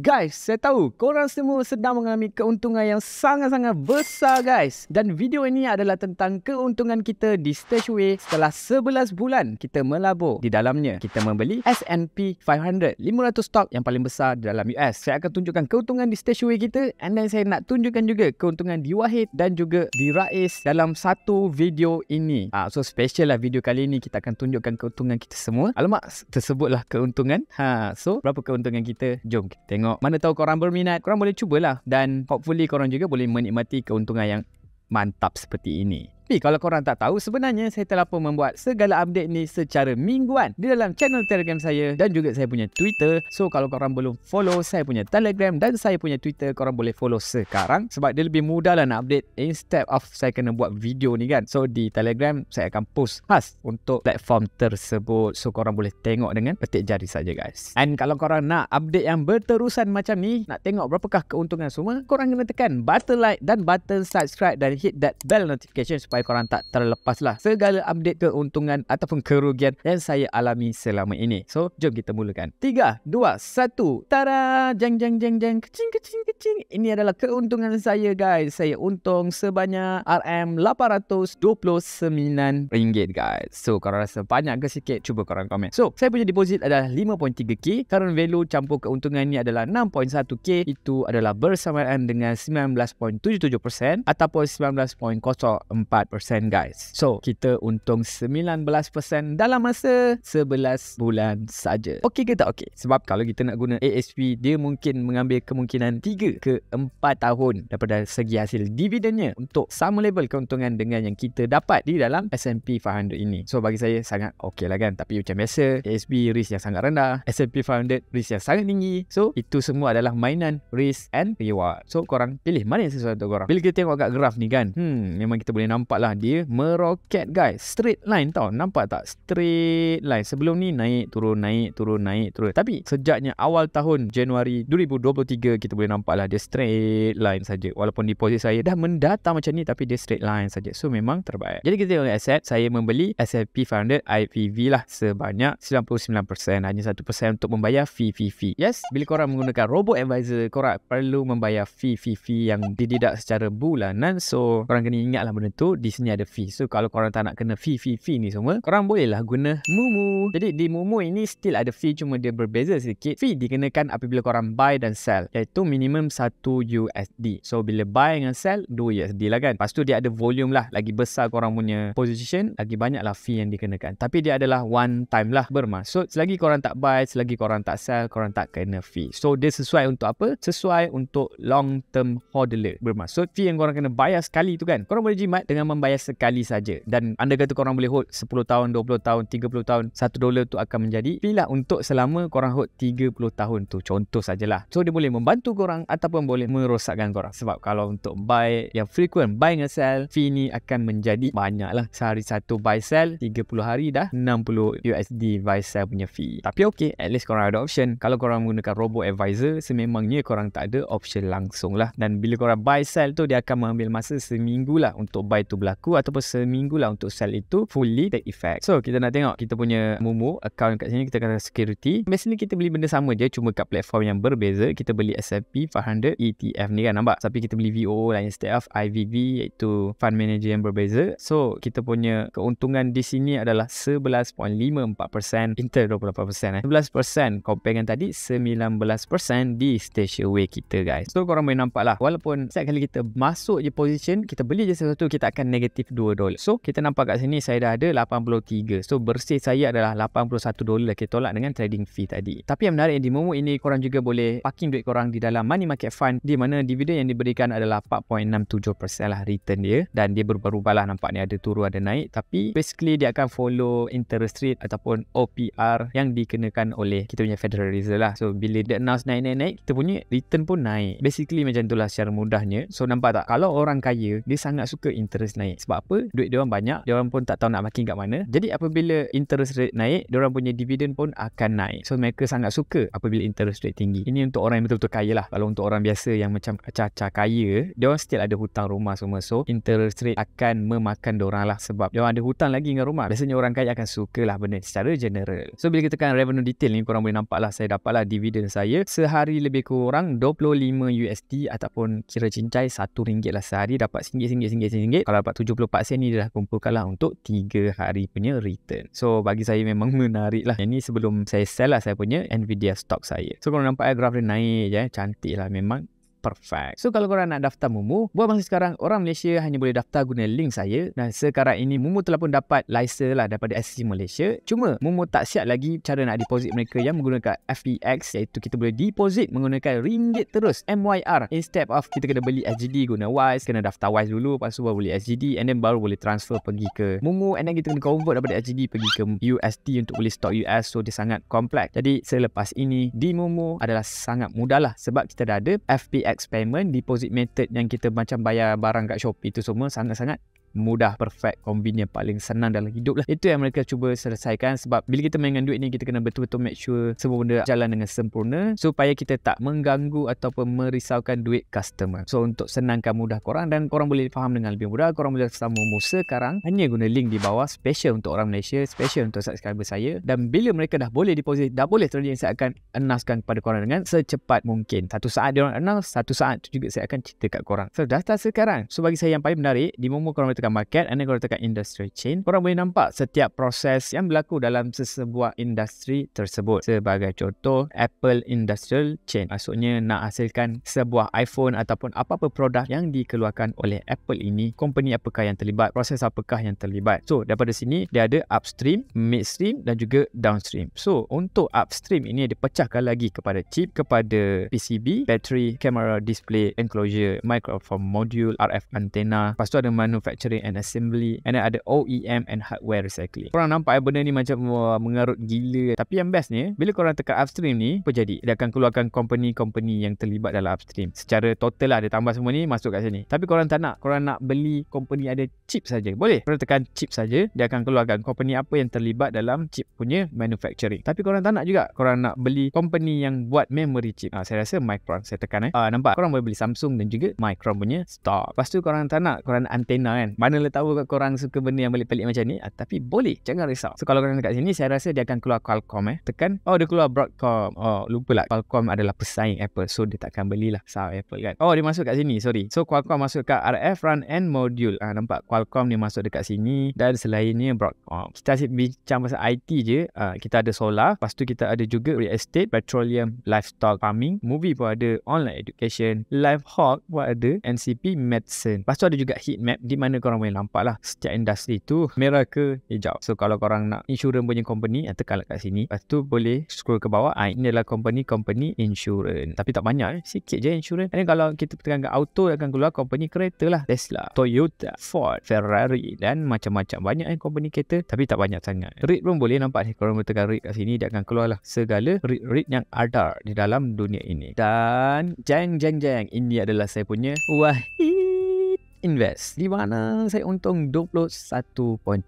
Guys, saya tahu korang semua sedang mengalami keuntungan yang sangat-sangat besar guys. Dan video ini adalah tentang keuntungan kita di Stashaway setelah 11 bulan kita melabur di dalamnya. Kita membeli S&P 500, 500 stok yang paling besar di dalam US. Saya akan tunjukkan keuntungan di Stashaway kita, and then saya nak tunjukkan juga keuntungan di Wahid dan juga di Rais dalam satu video ini. So special lah video kali ini, kita akan tunjukkan keuntungan kita semua. Alamak, tersebutlah keuntungan. So berapa keuntungan kita? Jom kita tengok. Mana tahu korang berminat, korang boleh cubalah, dan hopefully korang juga boleh menikmati keuntungan yang mantap seperti ini. Tapi kalau korang tak tahu, sebenarnya saya telah pun membuat segala update ni secara mingguan di dalam channel Telegram saya dan juga saya punya Twitter. So kalau korang belum follow saya punya Telegram dan saya punya Twitter, korang boleh follow sekarang sebab dia lebih mudah lah nak update instead of saya kena buat video ni kan. So di Telegram saya akan post khas untuk platform tersebut, so korang boleh tengok dengan petik jari saja guys. And kalau korang nak update yang berterusan macam ni, nak tengok berapakah keuntungan semua, korang kena tekan button like dan button subscribe dan hit that bell notification supaya korang tak terlepas lah segala update keuntungan ataupun kerugian yang saya alami selama ini. So jom kita mulakan. 3, 2, 1. Tada! Jeng jeng jeng jeng. Kecing kecing kecing. Ini adalah keuntungan saya guys. Saya untung sebanyak RM829 guys. So korang rasa banyak ke sikit? Cuba korang komen. So saya punya deposit adalah 5.3k. Current value campur keuntungan ni adalah 6.1k. Itu adalah bersamaan dengan 19.77% ataupun 19.04% guys. So kita untung 19% dalam masa 11 bulan saja. Okey ke tak okey? Sebab kalau kita nak guna ASP, dia mungkin mengambil kemungkinan 3 ke 4 tahun daripada segi hasil dividennya untuk sama level keuntungan dengan yang kita dapat di dalam S&P 500 ini. So bagi saya sangat okey lah kan. Tapi macam biasa, ASP risk yang sangat rendah, S&P 500 risk yang sangat tinggi. So itu semua adalah mainan risk and reward. So korang pilih mana yang sesuai untuk korang. Bila kita tengok kat graf ni kan, memang kita boleh nampak lah dia meroket guys. Straight line tau. Nampak tak? Straight line. Sebelum ni naik turun, naik turun, naik turun. Tapi sejaknya awal tahun Januari 2023 kita boleh nampak lah dia straight line saja. Walaupun deposit saya dah mendata macam ni, tapi dia straight line saja. So memang terbaik. Jadi kita tengok aset. Saya membeli S&P 500 IPV lah sebanyak 99%. Hanya 1% untuk membayar fee. Yes, bila korang menggunakan Robo Advisor, korang perlu membayar fee yang dideduct secara bulanan. So korang kena ingat lah benda tu. Di sini ada fee. So kalau korang tak nak kena fee ni semua, korang bolehlah guna Mumu. Jadi di Mumu ini still ada fee, cuma dia berbeza sedikit. Fee dikenakan apabila korang buy dan sell, iaitu minimum 1 USD. So bila buy dengan sell 2 USD lah kan. Lepas tu dia ada volume lah. Lagi besar korang punya position, lagi banyak lah fee yang dikenakan. Tapi dia adalah one time lah. Bermaksud selagi korang tak buy, selagi korang tak sell, korang tak kena fee. So dia sesuai untuk apa? Sesuai untuk long term hodler. Bermaksud fee yang korang kena bayar sekali tu kan, korang boleh jimat dengan membayar sekali saja. Dan anda kata korang boleh hold 10 tahun, 20 tahun, 30 tahun, $1 tu akan menjadi fee lah untuk selama korang hold 30 tahun tu. Contoh sajalah. So dia boleh membantu korang ataupun boleh merosakkan korang. Sebab kalau untuk buy yang frequent, buy dengan sell, fee ni akan menjadi banyak lah. Sehari satu buy sell, 30 hari dah 60 USD buy sell punya fee. Tapi okay, at least korang ada option. Kalau korang menggunakan Robo Advisor, sememangnya korang tak ada option langsung lah. Dan bila korang buy sell tu, dia akan mengambil masa seminggu lah untuk buy tu berlaku, ataupun seminggu lah untuk sell itu fully take effect. So kita nak tengok kita punya Mumu account kat sini, kita kata security. Biasanya kita beli benda sama je, cuma kat platform yang berbeza. Kita beli S&P 500 ETF ni kan, nampak? Tapi kita beli VOO lah instead of IVV, iaitu fund manager yang berbeza. So kita punya keuntungan di sini adalah 11.54% inter 28%. 11% compare dengan tadi 19% di Stashaway kita guys. So korang boleh nampak lah, walaupun setiap kali kita masuk je position, kita beli je sesuatu, kita akan negatif $2. So kita nampak kat sini saya dah ada 83. So bersih saya adalah $81 kita tolak dengan trading fee tadi. Tapi yang menarik di Momo ini, korang juga boleh parking duit korang di dalam money market fund, di mana dividen yang diberikan adalah 4.67% lah return dia. Dan dia berubah-ubah lah, nampak ni ada turun ada naik. Tapi basically dia akan follow interest rate ataupun OPR yang dikenakan oleh kita punya Federal Reserve lah. So bila dia announce naik, kita punya return pun naik. Basically macam itulah secara mudahnya. So nampak tak? Kalau orang kaya, dia sangat suka interest naik. naik. Sebab apa? Duit diorang banyak, diorang pun tak tahu nak makin kat mana. Jadi apabila interest rate naik, diorang punya dividen pun akan naik. So mereka sangat suka apabila interest rate tinggi. Ini untuk orang yang betul-betul kaya lah. Kalau untuk orang biasa yang macam acah-acah kaya, diorang still ada hutang rumah semua. So interest rate akan memakan diorang lah, sebab diorang ada hutang lagi dengan rumah. Biasanya orang kaya akan suka lah benda secara general. So bila kita tekan revenue detail ni, korang boleh nampak lah saya dapat lah dividen saya sehari lebih kurang 25 USD ataupun kira cincai RM1 lah sehari, dapat RM1. Kalau dapat 74 sen ni dia dah kumpulkan lah untuk 3 hari punya return. So bagi saya memang menarik lah. Yang ni sebelum saya sell lah saya punya Nvidia stock saya. So korang nampak graf dia naik je, cantik lah memang. Perfect. So kalau korang nak daftar Momo, buat masa sekarang orang Malaysia hanya boleh daftar guna link saya. Dan sekarang ini Momo telah pun dapat license lah daripada SEC Malaysia. Cuma Momo tak siap lagi cara nak deposit mereka yang menggunakan FPX, iaitu kita boleh deposit menggunakan ringgit terus, MYR, instead of kita kena beli SGD guna Wise, kena daftar Wise dulu, lepas tu baru beli SGD, and then baru boleh transfer pergi ke Momo, and then kita kena convert daripada SGD pergi ke USD untuk beli stok US. So dia sangat kompleks. Jadi selepas ini di Momo adalah sangat mudah lah, sebab kita dah ada FPX payment, deposit method yang kita macam bayar barang kat Shopee tu semua sangat-sangat mudah, perfect, convenient, paling senang dalam hidup lah. Itu yang mereka cuba selesaikan, sebab bila kita mainkan duit ni, kita kena betul-betul make sure semua benda jalan dengan sempurna supaya kita tak mengganggu ataupun merisaukan duit customer. So untuk senangkan mudah korang dan korang boleh faham dengan lebih mudah, korang boleh daftar Momo sekarang hanya guna link di bawah, special untuk orang Malaysia, special untuk subscriber saya. Dan bila mereka dah boleh deposit, dah boleh trading, saya akan announcekan kepada korang dengan secepat mungkin. Satu saat diorang announce, satu saat tu juga saya akan cerita kat korang. So daftar sekarang. So bagi saya yang paling menarik di Momo, korang boleh tekan market, and then korang tekan industry chain. Korang boleh nampak setiap proses yang berlaku dalam sesebuah industri tersebut. Sebagai contoh, Apple Industrial Chain, maksudnya nak hasilkan sebuah iPhone ataupun apa-apa produk yang dikeluarkan oleh Apple ini, company apakah yang terlibat, proses apakah yang terlibat. So daripada sini dia ada upstream, midstream dan juga downstream. So untuk upstream ini dipecahkan lagi kepada chip, kepada PCB, battery, camera, display, enclosure, microphone module, RF antenna. Lepas tu ada manufacturing and assembly, and then ada OEM and hardware recycling. Korang nampak benda ni macam mengarut gila, tapi yang bestnya bila korang tekan upstream ni, apa jadi? Dia akan keluarkan company-company yang terlibat dalam upstream secara total lah, dia tambah semua ni masuk kat sini. Tapi korang tak nak, korang nak beli company ada chip saja, boleh. Korang tekan chip saja, dia akan keluarkan company apa yang terlibat dalam chip punya manufacturing. Tapi korang tak nak juga, korang nak beli company yang buat memory chip. Saya rasa Micron, saya tekan nampak, korang boleh beli Samsung dan juga Micron punya stock. Lepas tu korang tak nak, korang nak antena kan, mana lah tahu korang suka benda yang pelik-pelik macam ni, tapi boleh, jangan risau. So kalau korang dekat sini, saya rasa dia akan keluar Qualcomm. Tekan, dia keluar Broadcom. Lupa lah, Qualcomm adalah pesaing Apple, so dia takkan belilah saham Apple kan. Dia masuk kat sini, sorry. So Qualcomm masuk kat RF front end module. Nampak Qualcomm ni masuk dekat sini, dan selainnya Broadcom. Kita asyik bincang pasal IT je. Kita ada solar, lepas tu kita ada juga real estate, petroleum, livestock farming, movie pun ada, online education, live hawk pun ada, NCP medicine. Lepas tu ada juga heat map, di mana korang boleh nampak lah setiap industri tu merah ke hijau. So kalau korang nak insurans punya company, tekanlah kat sini. Lepas tu boleh scroll ke bawah. Ini adalah company insurans, tapi tak banyak, sikit je insurans. Dan kalau kita tekan kat auto, akan keluar company kereta lah, Tesla, Toyota, Ford, Ferrari dan macam-macam. Banyak company kereta, tapi tak banyak sangat. REIT pun boleh nampak ni, korang boleh tekan REIT kat sini, dia akan keluar lah segala REIT yang ada di dalam dunia ini. Dan jeng, ini adalah saya punya Wahid Invest, di mana saya untung 21.38%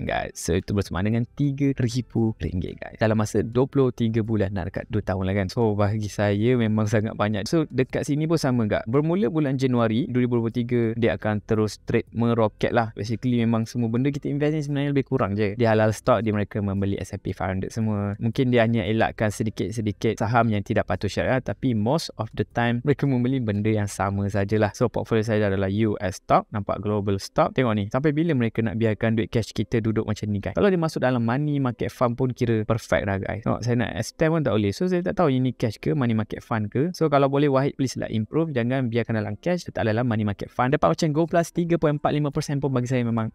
guys. So itu bersama dengan RM3,000 guys dalam masa 23 bulan, nak dekat 2 tahun lah kan. So bagi saya memang sangat banyak. So dekat sini pun sama gak, bermula bulan Januari 2023 dia akan terus trade meroket lah. Basically memang semua benda kita invest ni sebenarnya lebih kurang je. Di halal stock, dia mereka membeli S&P 500 semua. Mungkin dia hanya elakkan sedikit-sedikit saham yang tidak patut syariah, tapi most of the time mereka membeli benda yang sama sajalah. So portfolio saya adalah US stock, nampak global stock. Tengok ni, sampai bila mereka nak biarkan duit cash kita duduk macam ni guys. Kalau dia masuk dalam money market fund pun kira perfect lah guys. Saya nak extend pun tak boleh. So saya tak tahu ini cash ke money market fund ke. So kalau boleh Wahid, please lah improve, jangan biarkan dalam cash, letak dalam money market fund. Dapat macam Gold Plus 3.45% pun bagi saya memang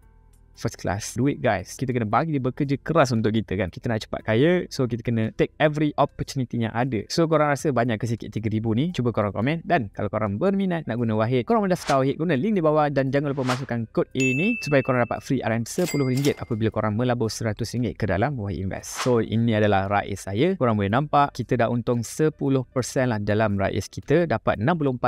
first class duit guys. Kita kena bagi dia bekerja keras untuk kita kan. Kita nak cepat kaya, so kita kena take every opportunity yang ada. So korang rasa banyak ke sikit 3,000 ni? Cuba korang komen. Dan kalau korang berminat nak guna Wahid, korang mendaftar Wahid, guna link di bawah dan jangan lupa masukkan kod ini supaya korang dapat free RM RM10 apabila korang melabur RM100 ke dalam Wahid Invest. So ini adalah RAIS saya. Korang boleh nampak kita dah untung 10% lah dalam RAIS kita, dapat RM64.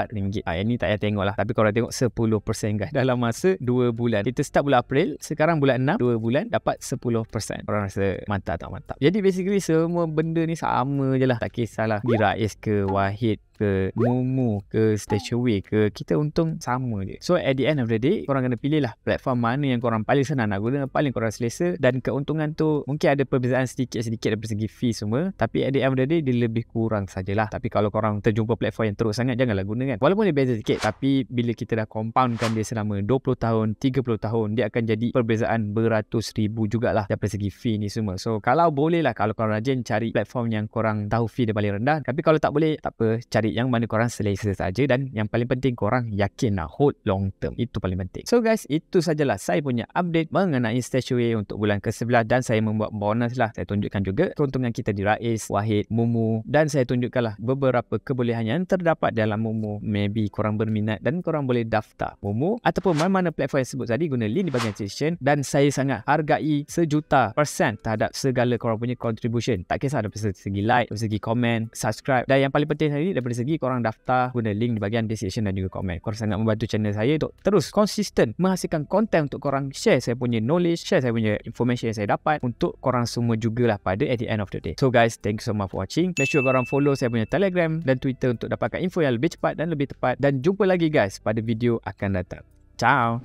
Ini tak payah tengok lah, tapi korang tengok 10% guys dalam masa 2 bulan. Kita start bulan April, sekarang bulan 6, 2 bulan dapat 10%. Korang rasa mantap tak mantap? Jadi basically semua benda ni sama je lah, tak kisahlah di RAIS ke Wahid ke Mumu ke Stashaway ke, kita untung sama je. So at the end of the day, korang kena pilih lah platform mana yang korang paling senang nak guna, paling korang selesa, dan keuntungan tu mungkin ada perbezaan sedikit-sedikit dari segi fee semua, tapi at the end of the day dia lebih kurang sajalah. Tapi kalau korang terjumpa platform yang teruk sangat, janganlah guna kan. Walaupun dia beza sikit, tapi bila kita dah compoundkan dia selama 20 tahun 30 tahun, dia akan jadi perbezaan beratus ribu jugalah dari segi fee ni semua. So kalau boleh lah, kalau korang rajin cari platform yang korang tahu fee dia paling rendah. Tapi kalau tak boleh, tak apa, cari yang mana korang selesa saja, dan yang paling penting korang yakin nak hold long term. Itu paling penting. So guys, itu sajalah saya punya update mengenai Stashaway untuk bulan ke-11, dan saya membuat bonus lah. Saya tunjukkan juga keuntungan kita di RAIS, Wahid, Mumu, dan saya tunjukkan lah beberapa kebolehan yang terdapat dalam Mumu. Maybe korang berminat dan korang boleh daftar Mumu ataupun mana-mana platform yang sebut tadi, guna link di bahagian description. Dan saya sangat hargai 1,000,000% terhadap segala korang punya contribution. Tak kisah daripada segi like, daripada segi komen, subscribe, dan yang paling penting tadi daripada segi korang daftar, guna link di bahagian description dan juga komen. Korang sangat membantu channel saya untuk terus konsisten menghasilkan konten untuk korang share saya punya knowledge, share saya punya information yang saya dapat untuk korang semua jugalah pada at the end of the day. So guys, thank you so much for watching. Make sure korang follow saya punya Telegram dan Twitter untuk dapatkan info yang lebih cepat dan lebih tepat. Dan jumpa lagi guys pada video akan datang. Ciao.